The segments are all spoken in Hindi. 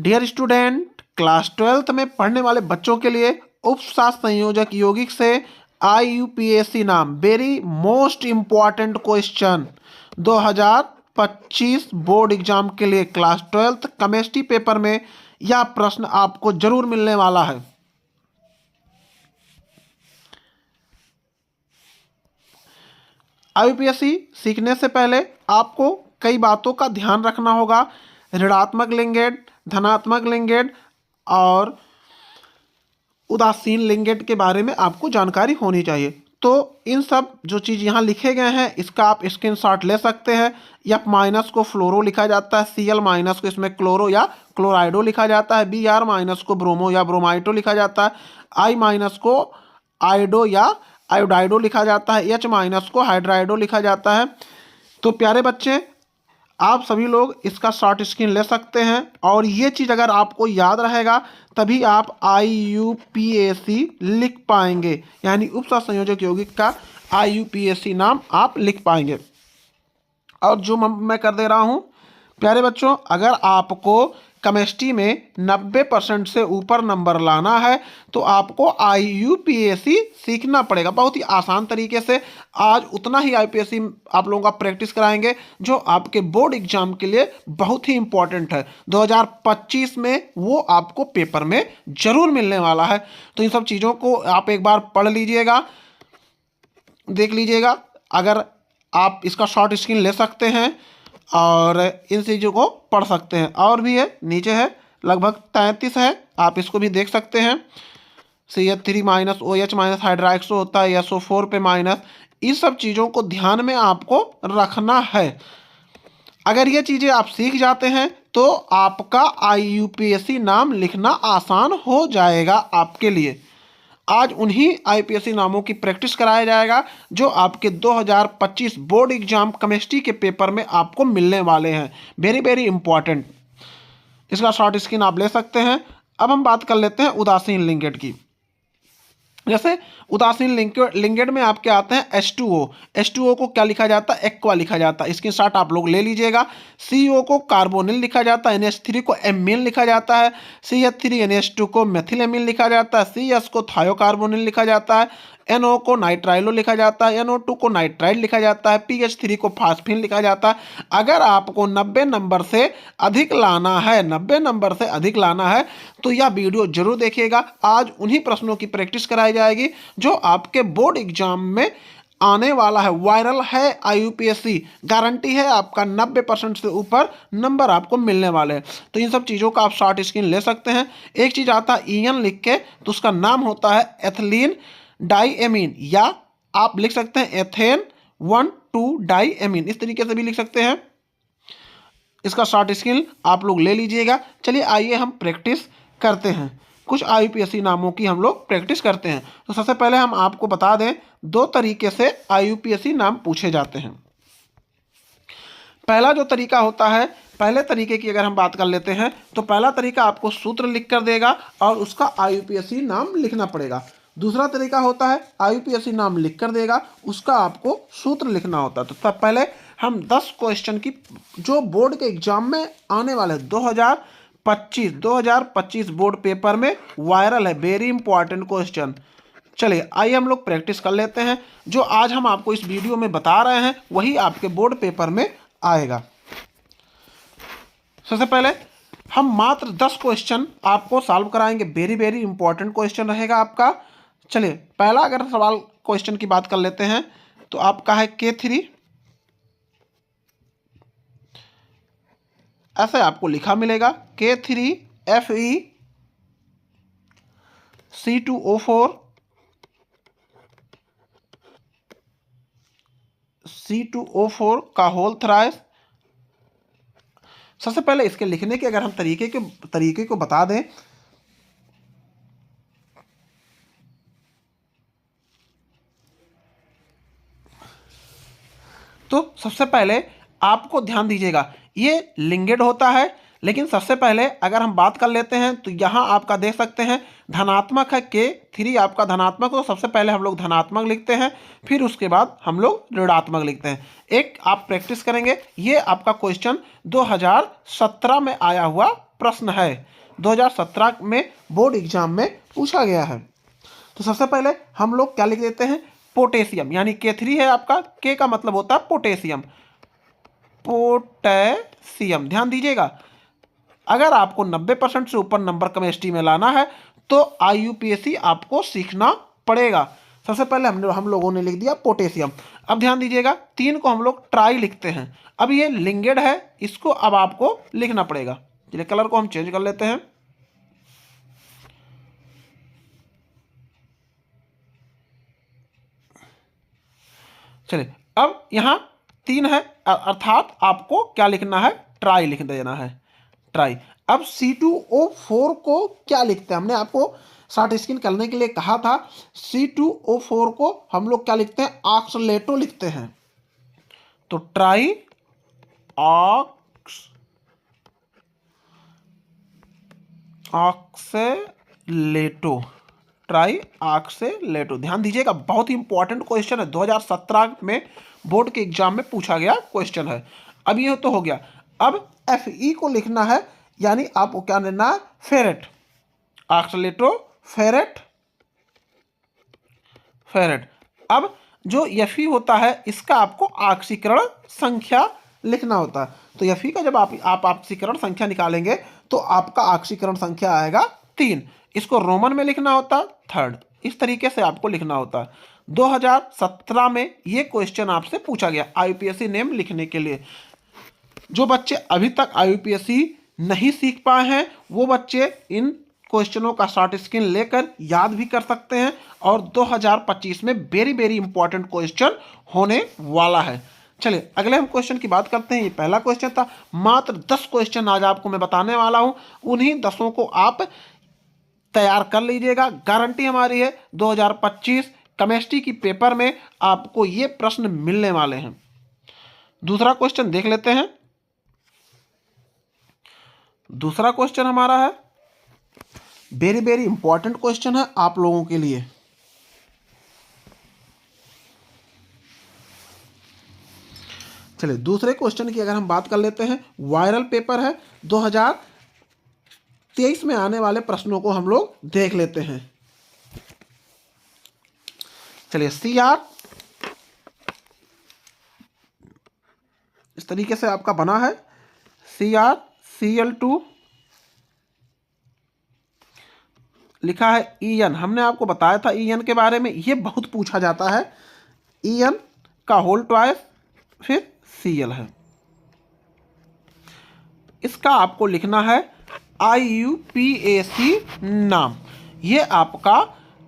डियर स्टूडेंट, क्लास 12th में पढ़ने वाले बच्चों के लिए उपशास्त्र संयोजक यौगिक से IUPAC नाम very most important question 2025 board exam के लिए क्लास 12th केमिस्ट्री पेपर में यह प्रश्न आपको जरूर मिलने वाला है। IUPAC सीखने से पहले आपको कई बातों का ध्यान रखना होगा। ऋणात्मक लिंगेट, धनात्मक लिंगेट और उदासीन लिंगेट के बारे में आपको जानकारी होनी चाहिए। तो इन सब जो चीज़ यहाँ लिखे गए हैं इसका आप स्क्रीनशॉट ले सकते हैं। F- को फ्लोरो लिखा जाता है, Cl- को इसमें क्लोरो या क्लोराइडो लिखा जाता है, Br- को ब्रोमो या ब्रोमाइटो लिखा जाता है, I- को आइडो या आयोडाइडो लिखा जाता है, H- को हाइड्राइडो लिखा जाता है। तो प्यारे बच्चे, आप सभी लोग इसका शॉर्ट स्क्रीन ले सकते हैं और ये चीज़ अगर आपको याद रहेगा तभी आप IUPAC लिख पाएंगे, यानी उपशास्त्र संयोजक यौगिक का IUPAC नाम आप लिख पाएंगे। और जो मैं कर दे रहा हूँ प्यारे बच्चों, अगर आपको केमिस्ट्री में 90% से ऊपर नंबर लाना है तो आपको IUPAC सीखना पड़ेगा बहुत ही आसान तरीके से। आज उतना ही IUPAC आप लोगों का प्रैक्टिस कराएंगे जो आपके बोर्ड एग्जाम के लिए बहुत ही इंपॉर्टेंट है। 2025 में वो आपको पेपर में जरूर मिलने वाला है। तो इन सब चीज़ों को आप एक बार पढ़ लीजिएगा, देख लीजिएगा। अगर आप इसका शॉर्ट स्क्रीन ले सकते हैं और इन चीज़ों को पढ़ सकते हैं। और भी है, नीचे है, लगभग 33 है, आप इसको भी देख सकते हैं। CH3- OH- हाइड्राक्सो होता है, SO4 पे माइनस। इस सब चीज़ों को ध्यान में आपको रखना है। अगर ये चीज़ें आप सीख जाते हैं तो आपका IUPAC नाम लिखना आसान हो जाएगा आपके लिए। आज उन्हीं IUPAC नामों की प्रैक्टिस कराया जाएगा जो आपके 2025 बोर्ड एग्जाम केमिस्ट्री के पेपर में आपको मिलने वाले हैं। Very very important. इसका शॉर्ट स्क्रीन आप ले सकते हैं। अब हम बात कर लेते हैं उदासीन लिंगेट की। जैसे उदासीन लिंगेट में आपके आते हैं H2O को क्या लिखा जाता है? एक्वा लिखा जाता है। इसकी शॉर्ट आप लोग ले लीजिएगा। CO को कार्बोनिल लिखा जाता है, NH3 को एमीन लिखा जाता है, CH3NH2 को मेथिल एमीन लिखा जाता है, CS को थायोकार्बोनिल लिखा जाता है, NO को नाइट्राइलो लिखा जाता है, NO2 को नाइट्राइड लिखा जाता है, PH3 को फास्फिन लिखा जाता है। अगर आपको 90 नंबर से अधिक लाना है, 90 नंबर से अधिक लाना है तो यह वीडियो जरूर देखिएगा। आज उन्हीं प्रश्नों की प्रैक्टिस कराई जाएगी जो आपके बोर्ड एग्जाम में आने वाला है। वायरल है IUPAC, गारंटी है आपका 90% से ऊपर नंबर आपको मिलने वाले हैं। तो इन सब चीज़ों का आप शॉर्ट स्क्रीन ले सकते हैं। एक चीज़ आता है EN लिख के, तो उसका नाम होता है एथिलीन डाईएमीन, या आप लिख सकते हैं एथेन 1,2 डाईएमीन, इस तरीके से भी लिख सकते हैं। इसका शॉर्ट स्क्रीन आप लोग ले लीजिएगा। चलिए आइए हम प्रैक्टिस करते हैं। कुछ IUPAC नामों की हम लोग प्रैक्टिस करते हैं। तो सबसे पहले हम आपको बता दें, दो तरीके से IUPAC नाम पूछे जाते हैं। पहला जो तरीका होता है, पहले तरीके की अगर हम बात कर लेते हैं तो पहला तरीका आपको सूत्र लिख कर देगा और उसका IUPAC नाम लिखना पड़ेगा। दूसरा तरीका होता है IUPAC नाम लिख कर देगा, उसका आपको सूत्र लिखना होता है। तो तब पहले हम 10 क्वेश्चन की जो बोर्ड के एग्जाम में आने वाले 2025 बोर्ड पेपर में वायरल है, वेरी इंपॉर्टेंट क्वेश्चन। चलिए आइए हम लोग प्रैक्टिस कर लेते हैं। जो आज हम आपको इस वीडियो में बता रहे हैं वही आपके बोर्ड पेपर में आएगा। सबसे पहले हम मात्र 10 क्वेश्चन आपको सॉल्व कराएंगे। वेरी वेरी इंपॉर्टेंट क्वेश्चन रहेगा आपका। चलिए पहला अगर सवाल क्वेश्चन की बात कर लेते हैं तो आपका है K3, ऐसे आपको लिखा मिलेगा K3Fe C2O4 C2O4 का होल थ्राइस। सबसे पहले इसके लिखने के अगर हम तरीके को बता दें तो सबसे पहले आपको ध्यान दीजिएगा, ये लिंगेड होता है। लेकिन सबसे पहले अगर हम बात कर लेते हैं तो यहाँ आपका देख सकते हैं धनात्मक है K3, आपका धनात्मक, तो सबसे पहले हम लोग धनात्मक लिखते हैं, फिर उसके बाद हम लोग ऋणात्मक लिखते हैं। एक आप प्रैक्टिस करेंगे, ये आपका क्वेश्चन 2017 में आया हुआ प्रश्न है, 2017 में बोर्ड एग्जाम में पूछा गया है। तो सबसे पहले हम लोग क्या लिख देते हैं, पोटेशियम, यानी K3 है आपका, K का मतलब होता है पोटेशियम, पोटेशियम। ध्यान दीजिएगा, अगर आपको 90% से ऊपर नंबर केमिस्ट्री में लाना है तो IUPAC आपको सीखना पड़ेगा। सबसे पहले हम लोगों ने लिख दिया पोटेशियम। अब ध्यान दीजिएगा, 3 को हम लोग ट्राई लिखते हैं। अब ये लिंगेड है, इसको अब आपको लिखना पड़ेगा। चलिए कलर को हम चेंज कर लेते हैं। चलिए अब यहाँ 3 है, अर्थात आपको क्या लिखना है, ट्राई लिख देना है, ट्राई। अब C2O4 को क्या लिखते हैं, हमने आपको शॉर्ट स्किन करने के लिए कहा था। C2O4 को हम लोग क्या लिखते हैं, ऑक्सलेटो लिखते हैं। तो ट्राई ऑक्सलेटो, ट्राई ऑक्सलेटो। ध्यान दीजिएगा, बहुत ही इंपॉर्टेंट क्वेश्चन है, 2017 में बोर्ड के एग्जाम में पूछा गया क्वेश्चन है। अब ये तो हो गया। अब Fe को लिखना है, यानी आपको क्या लेना है, फेरेट, ऑक्सलेटो फेरेट, फेरेट। अब जो Fe होता है, इसका आपको ऑक्सीकरण संख्या लिखना होता है। तो Fe का जब आप ऑक्सीकरण संख्या निकालेंगे तो आपका ऑक्सीकरण संख्या आएगा 3। इसको रोमन में लिखना होता है 3rd, इस तरीके से आपको लिखना होता है। 2017 में ये क्वेश्चन आपसे पूछा गया IUPAC नेम लिखने के लिए। जो बच्चे अभी तक IUPAC नहीं सीख पाए हैं वो बच्चे इन क्वेश्चनों का शॉर्ट स्क्रीन लेकर याद भी कर सकते हैं, और 2025 में वेरी वेरी इंपॉर्टेंट क्वेश्चन होने वाला है। चलिए अगले हम क्वेश्चन की बात करते हैं। ये पहला क्वेश्चन था। मात्र 10 क्वेश्चन आज आपको मैं बताने वाला हूं, उन्हीं 10 को आप तैयार कर लीजिएगा। गारंटी हमारी है 2025 केमिस्ट्री की पेपर में आपको ये प्रश्न मिलने वाले हैं। दूसरा क्वेश्चन देख लेते हैं। दूसरा क्वेश्चन हमारा है, वेरी वेरी इंपॉर्टेंट क्वेश्चन है आप लोगों के लिए। चलिए दूसरे क्वेश्चन की अगर हम बात कर लेते हैं, वायरल पेपर है, 2023 में आने वाले प्रश्नों को हम लोग देख लेते हैं। चलिए CR इस तरीके से आपका बना है, CrCl2 लिखा है En। हमने आपको बताया था En के बारे में, ये बहुत पूछा जाता है। En का होल ट्वाइस, फिर Cl है, इसका आपको लिखना है IUPAC नाम। ये आपका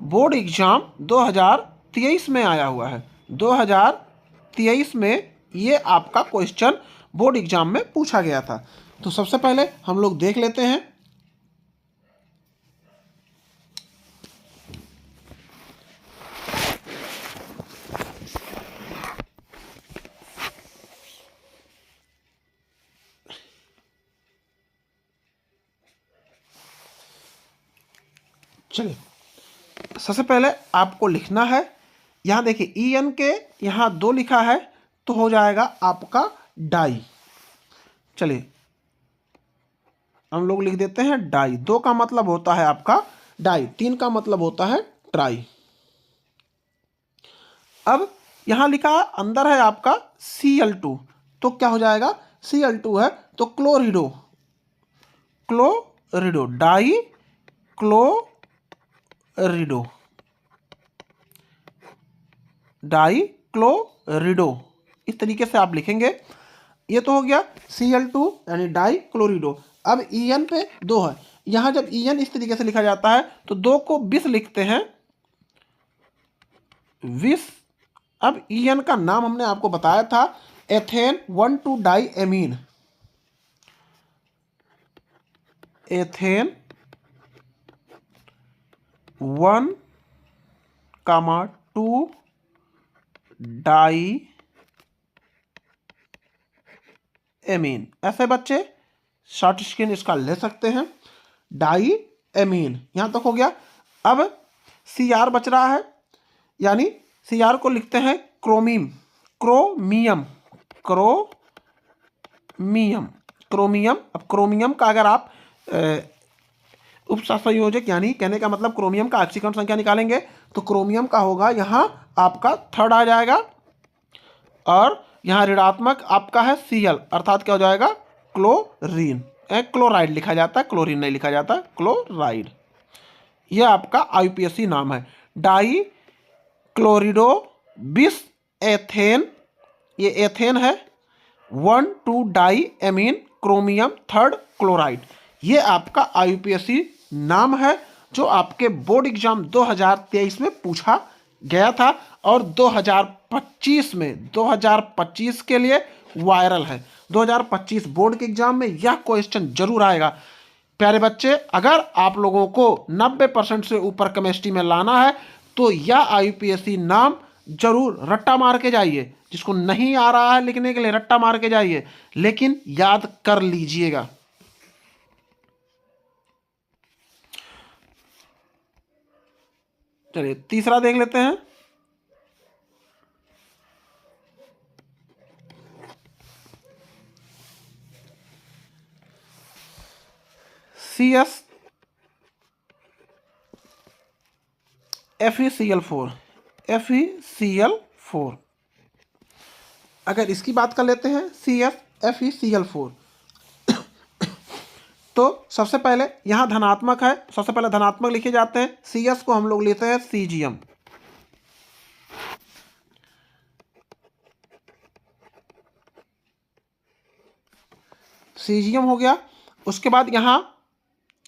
बोर्ड एग्जाम 2023 में आया हुआ है। 2023 में ये आपका क्वेश्चन बोर्ड एग्जाम में पूछा गया था। तो सबसे पहले हम लोग देख लेते हैं। चलिए सबसे पहले आपको लिखना है, यहाँ देखिए En के यहाँ 2 लिखा है तो हो जाएगा आपका डाई। चलिए हम लोग लिख देते हैं डाई। 2 का मतलब होता है आपका डाई, 3 का मतलब होता है ट्राई। अब यहाँ लिखा है, अंदर है आपका Cl2, तो क्या हो जाएगा, Cl2 है तो क्लोरिडो, क्लोरिडो, डाई क्लोरिडो, डाई क्लोरिडो, इस तरीके से आप लिखेंगे। ये तो हो गया Cl2 यानी डाई क्लोरिडो। अब En पे 2 है, यहाँ जब En इस तरीके से लिखा जाता है तो 2 को विस लिखते हैं, विस। अब En का नाम हमने आपको बताया था, ethane 1,2 diamine, ethane 1,2 diamine. ऐसे बच्चे शॉर्ट स्क्रीन इसका ले सकते हैं, डाई एमीन। यहां तक हो गया। अब Cr बच रहा है, यानी Cr को लिखते हैं क्रोमीम, क्रोमियम, क्रोमियम, क्रोमियम। अब क्रोमियम का अगर आप उपसंयोजक यानी कहने का मतलब क्रोमियम का ऑक्सीकरण संख्या निकालेंगे तो क्रोमियम का होगा यहाँ आपका थर्ड आ जाएगा और यहाँ ऋणात्मक आपका है Cl अर्थात क्या हो जाएगा क्लोरीन। क्लोराइड लिखा जाता है, क्लोरीन नहीं लिखा जाता, क्लोराइड। यह आपका IUPAC नाम है। डाई क्लोरिडो बिस एथेन, ये एथेन है। 1,2 diamine chromium third chloride, ये आपका IUPAC नाम है जो आपके बोर्ड एग्जाम 2023 में पूछा गया था और 2025 के लिए वायरल है। 2025 बोर्ड के एग्जाम में यह क्वेश्चन जरूर आएगा। प्यारे बच्चे, अगर आप लोगों को 90% से ऊपर केमिस्ट्री में लाना है तो यह IUPAC नाम जरूर रट्टा मार के जाइए। जिसको नहीं आ रहा है लिखने के लिए रट्टा मार के जाइए, लेकिन याद कर लीजिएगा। चलिए तीसरा देख लेते हैं। FeCl4 अगर इसकी बात कर लेते हैं FeCl4 तो सबसे पहले यहां धनात्मक है, सबसे पहले धनात्मक लिखे जाते हैं। CS को हम लोग लेते हैं Cgm, Cgm हो गया। उसके बाद यहां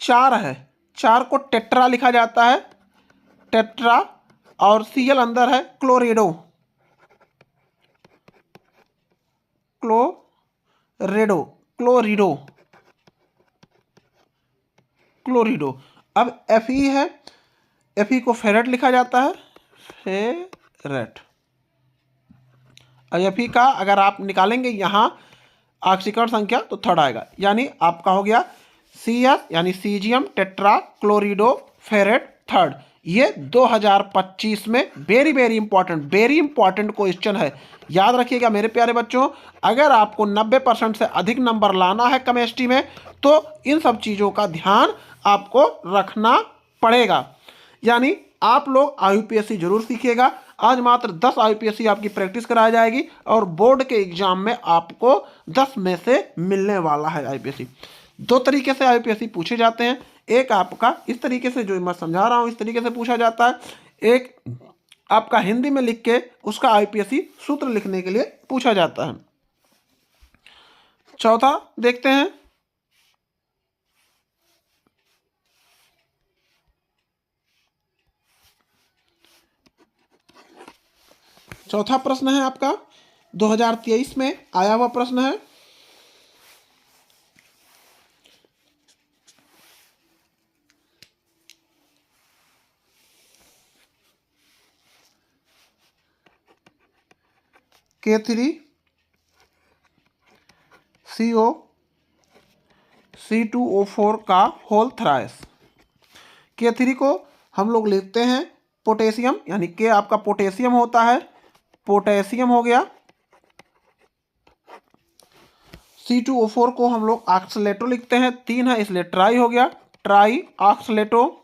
4 है, 4 को टेट्रा लिखा जाता है, टेट्रा, और Cl अंदर है क्लोरिडो, क्लोरिडो। अब Fe है, Fe को फेरेट लिखा जाता है, फेरेट। और Fe का अगर आप निकालेंगे यहाँ ऑक्सीकरण संख्या तो थर्ड आएगा, यानी आपका हो गया CS यानी Cgm टेट्रा क्लोरिडो फेरेट थर्ड। ये 2025 में वेरी इंपॉर्टेंट क्वेश्चन है। याद रखिएगा मेरे प्यारे बच्चों, अगर आपको 90% से अधिक नंबर लाना है केमिस्ट्री में तो इन सब चीज़ों का ध्यान आपको रखना पड़ेगा। यानी आप लोग IUPAC जरूर सीखिएगा। आज मात्र 10 IUPAC आपकी प्रैक्टिस कराई जाएगी और बोर्ड के एग्जाम में आपको 10 में से मिलने वाला है IUPAC। 2 तरीके से IUPAC पूछे जाते हैं। एक आपका इस तरीके से जो मैं समझा रहा हूं इस तरीके से पूछा जाता है, एक आपका हिंदी में लिख के उसका IUPAC सूत्र लिखने के लिए पूछा जाता है। चौथा देखते हैं। चौथा प्रश्न है आपका 2023 में आया हुआ प्रश्न है। K3CO C2O4 का होल थ्राइस। K3 को हम लोग लिखते हैं पोटेशियम, यानी K आपका पोटेशियम होता है, पोटेशियम हो गया। C2O4 को हम लोग ऑक्सलेटो लिखते हैं, 3 है इसलिए ट्राई हो गया, ट्राई ऑक्सलेटो।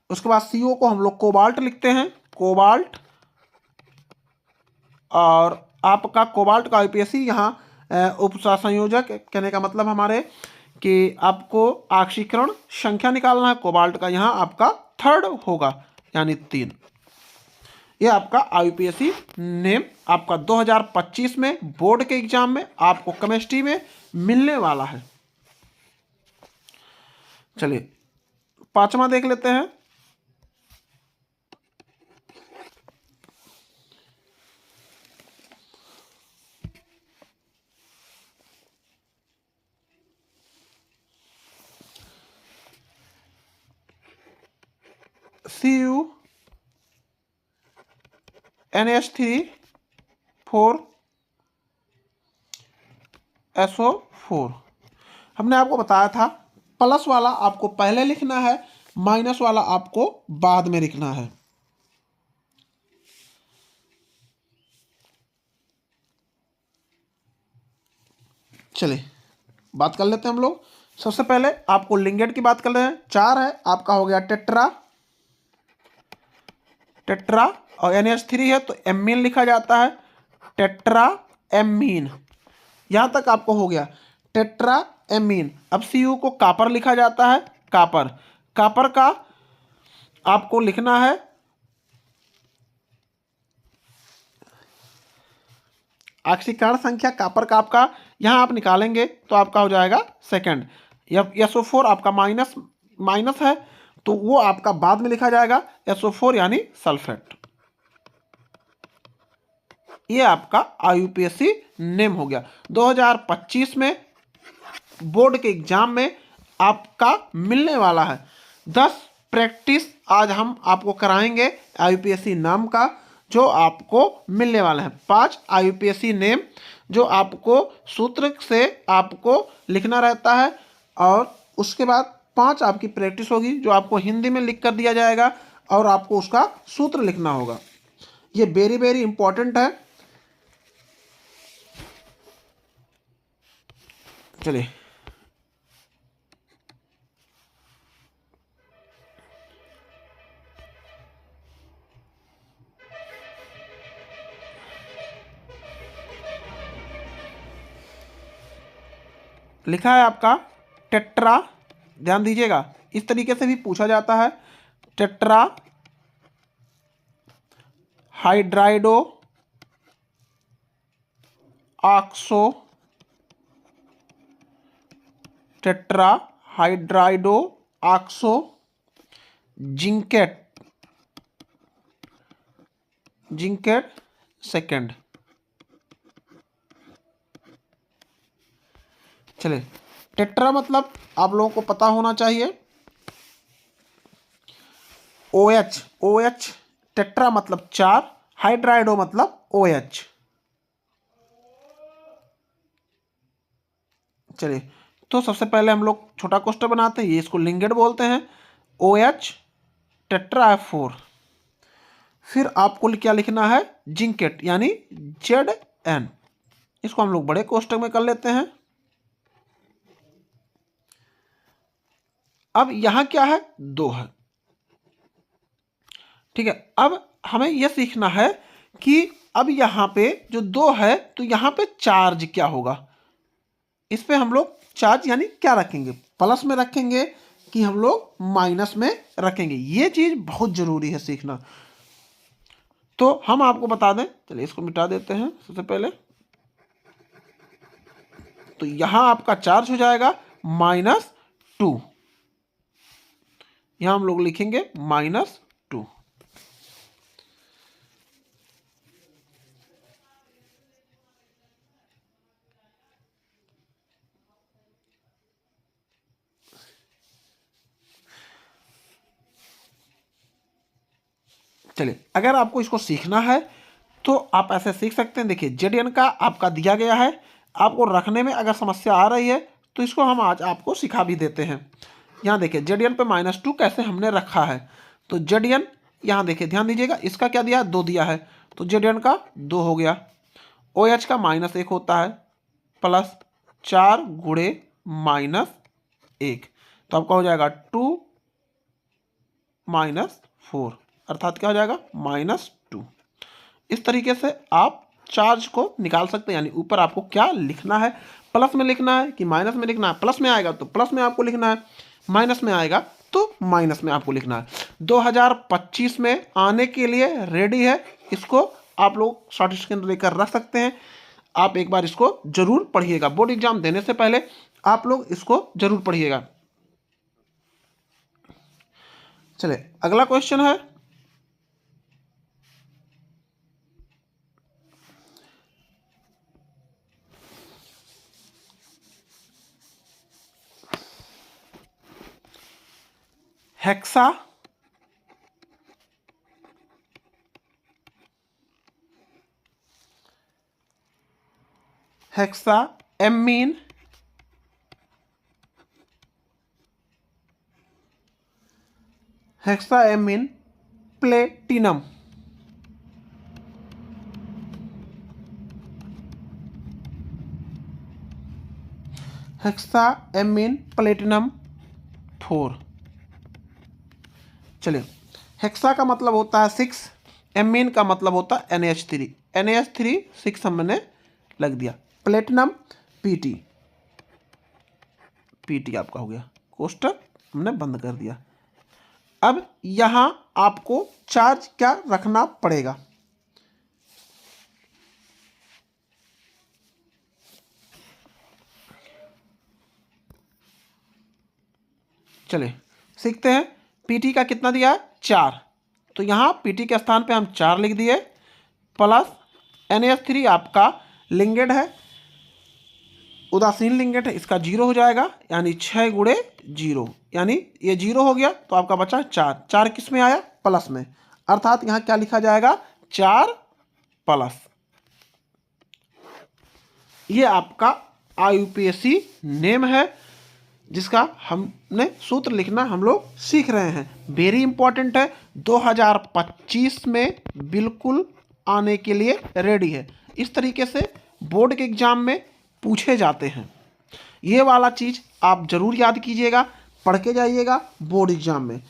उसके बाद CO को हम लोग कोबाल्ट लिखते हैं, कोबाल्ट। और आपका कोबाल्ट का IUPAC यहाँ उपसंयोजक कहने का मतलब हमारे कि आपको ऑक्सीकरण संख्या निकालना है, कोबाल्ट का यहाँ आपका थर्ड होगा यानी 3। ये आपका IUPAC नेम आपका 2025 में बोर्ड के एग्जाम में आपको केमिस्ट्री में मिलने वाला है। चलिए 5वां देख लेते हैं। CuNH3 4SO4। हमने आपको बताया था प्लस वाला आपको पहले लिखना है, माइनस वाला आपको बाद में लिखना है। चलिए बात कर लेते हैं हम लोग। सबसे पहले आपको लिंगेट की बात कर रहे हैं। 4 है, आपका हो गया टेट्रा, टेट्रा, और NH3 है तो एमीन लिखा जाता है, टेट्रा एमीन। यहां तक आपको हो गया टेट्रा एमीन। अब Cu को कापर लिखा जाता है, कापर। कापर का आपको लिखना है ऑक्सीकरण संख्या कापर का आपका यहां आप निकालेंगे तो आपका हो जाएगा सेकंड। SO4 आपका माइनस माइनस है तो वो आपका बाद में लिखा जाएगा SO4 यानी सल्फेट। ये आपका IUPAC नेम हो गया। 2025 में बोर्ड के एग्जाम में आपका मिलने वाला है 10 प्रैक्टिस आज हम आपको कराएंगे IUPAC नाम का, जो आपको मिलने वाला है 5 IUPAC नेम जो आपको सूत्र से आपको लिखना रहता है, और उसके बाद 5 आपकी प्रैक्टिस होगी जो आपको हिंदी में लिख कर दिया जाएगा और आपको उसका सूत्र लिखना होगा। ये वेरी वेरी इंपॉर्टेंट है। चलिए लिखा है आपका टेट्रा, ध्यान दीजिएगा इस तरीके से भी पूछा जाता है, tetra hydrido oxo, tetra hydrido oxo zincate, zincate second. चलिए टेट्रा मतलब आप लोगों को पता होना चाहिए OH, OH टेट्रा मतलब 4, हाइड्राइडो मतलब OH। चलिए तो सबसे पहले हम लोग छोटा क्वेश्चन बनाते हैं, ये इसको लिंगेट बोलते हैं। OH टेट्रा है 4, फिर आपको क्या लिखना है जिंकेट यानी ZN। इसको हम लोग बड़े कोष्टक में कर लेते हैं। अब यहां क्या है 2 है, ठीक है। अब हमें यह सीखना है कि अब यहां पे जो 2 है तो यहां पे चार्ज क्या होगा, इस पे हम लोग चार्ज यानी क्या रखेंगे, प्लस में रखेंगे कि हम लोग माइनस में रखेंगे, ये चीज बहुत जरूरी है सीखना। तो हम आपको बता दें, चलिए इसको मिटा देते हैं सबसे पहले। तो यहां आपका चार्ज हो जाएगा -2, यहां हम लोग लिखेंगे -2। चलिए अगर आपको इसको सीखना है तो आप ऐसे सीख सकते हैं। देखिए ZN का आपका दिया गया है, आपको रखने में अगर समस्या आ रही है तो इसको हम आज आपको सिखा भी देते हैं। यहाँ देखिए ZN पे -2 कैसे हमने रखा है। तो ZN यहाँ देखिए ध्यान दीजिएगा, इसका क्या दिया है 2 दिया है तो ZN का 2 हो गया। OH का -1 होता है प्लस 4 गुणे -1, तो आपका हो जाएगा 2 -4, अर्थात क्या हो जाएगा -2। इस तरीके से आप चार्ज को निकाल सकते हैं, यानी ऊपर आपको क्या लिखना है, प्लस में लिखना है कि माइनस में लिखना है। प्लस में आएगा तो प्लस में आपको लिखना है, माइनस में आएगा तो माइनस में आपको लिखना है। 2025 में आने के लिए रेडी है, इसको आप लोग सर्टिफिकेट लेकर रख सकते हैं। आप एक बार इसको जरूर पढ़िएगा, बोर्ड एग्जाम देने से पहले आप लोग इसको जरूर पढ़िएगा। चलिए अगला क्वेश्चन है, hexa hexa amine hexa amine platinum. Hexa amine platinum 4। चलिए, हेक्सा का मतलब होता है 6, एमीन का मतलब होता है NH3, NH3 6 हमने लग दिया। प्लेटिनम PT, PT आपका हो गया, कोष्टक हमने बंद कर दिया। अब यहां आपको चार्ज क्या रखना पड़ेगा, चलिए सीखते हैं। PT का कितना दिया है 4, तो यहां PT के स्थान पे हम 4 लिख दिए, प्लस NH3 आपका लिंगेड है, उदासीन लिंगेट है, इसका 0 हो जाएगा, यानी 6 गुणे 0, यानी ये 0 हो गया, तो आपका बचा 4। 4 किस में आया, प्लस में, अर्थात यहां क्या लिखा जाएगा 4 प्लस। ये आपका IUPAC नेम है, जिसका हमने सूत्र लिखना हम लोग सीख रहे हैं। वेरी इंपॉर्टेंट है, 2025 में बिल्कुल आने के लिए रेडी है। इस तरीके से बोर्ड के एग्जाम में पूछे जाते हैं। ये वाला चीज आप जरूर याद कीजिएगा, पढ़ के जाइएगा बोर्ड एग्जाम में।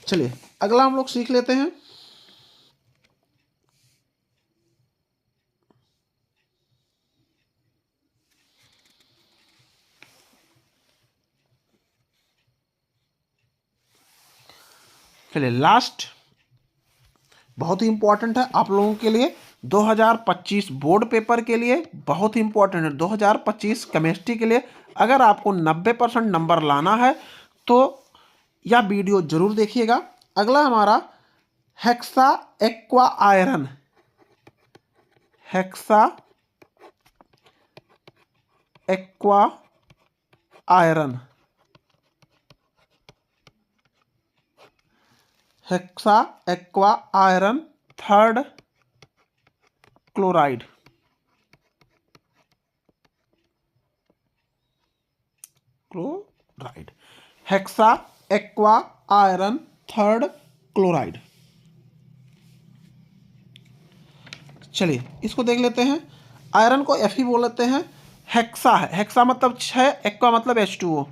चलिए अगला हम लोग सीख लेते हैं। चलिए लास्ट, बहुत ही इंपॉर्टेंट है आप लोगों के लिए, 2025 बोर्ड पेपर के लिए बहुत ही इंपॉर्टेंट है। 2025 केमिस्ट्री के लिए अगर आपको 90% नंबर लाना है तो यह वीडियो जरूर देखिएगा। अगला हमारा hexa aqua iron, hexa aqua iron, hexa aqua iron 3rd chloride, chloride, hexa aqua iron 3rd chloride. चलिए इसको देख लेते हैं। आयरन को Fe बोल लेते हैं, हेक्सा है, हेक्सा मतलब 6, एक्वा मतलब H2O,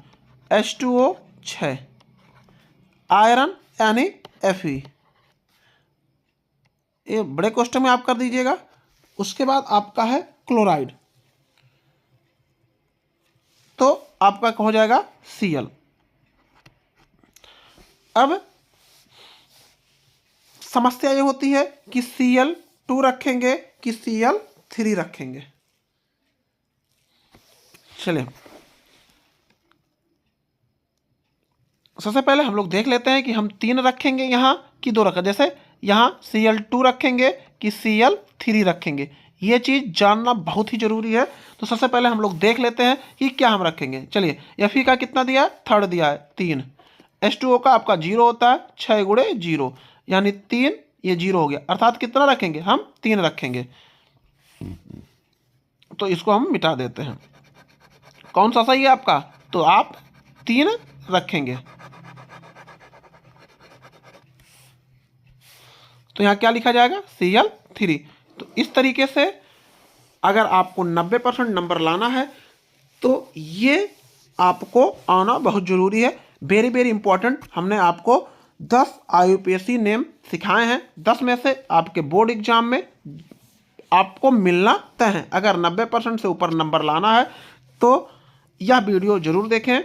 H2O 6, आयरन यानी Fe, ये बड़े क्वेश्चन में आप कर दीजिएगा। उसके बाद आपका है क्लोराइड, तो आपका हो जाएगा Cl। अब समस्या ये होती है कि Cl2 रखेंगे कि Cl3 रखेंगे। चलिए सबसे पहले हम लोग देख लेते हैं कि हम 3 रखेंगे यहाँ कि 2 रखें। जैसे यहाँ Cl2 रखेंगे कि Cl3 रखेंगे, ये चीज़ जानना बहुत ही जरूरी है। तो सबसे पहले हम लोग देख लेते हैं कि क्या हम रखेंगे। चलिए Fe का कितना दिया है, 3rd दिया है 3, H2O का आपका 0 होता है, 6 गुणे 0 यानी 3, ये 0 हो गया, अर्थात कितना रखेंगे हम 3 रखेंगे। तो इसको हम मिटा देते हैं। कौन सा सही है आपका, तो आप 3 रखेंगे। तो यहाँ क्या लिखा जाएगा Cl3। तो इस तरीके से अगर आपको 90% नंबर लाना है तो ये आपको आना बहुत जरूरी है। वेरी वेरी इंपॉर्टेंट, हमने आपको 10 IUPAC नेम सिखाए हैं, 10 में से आपके बोर्ड एग्जाम में आपको मिलना तय है। अगर 90% से ऊपर नंबर लाना है तो यह वीडियो जरूर देखें।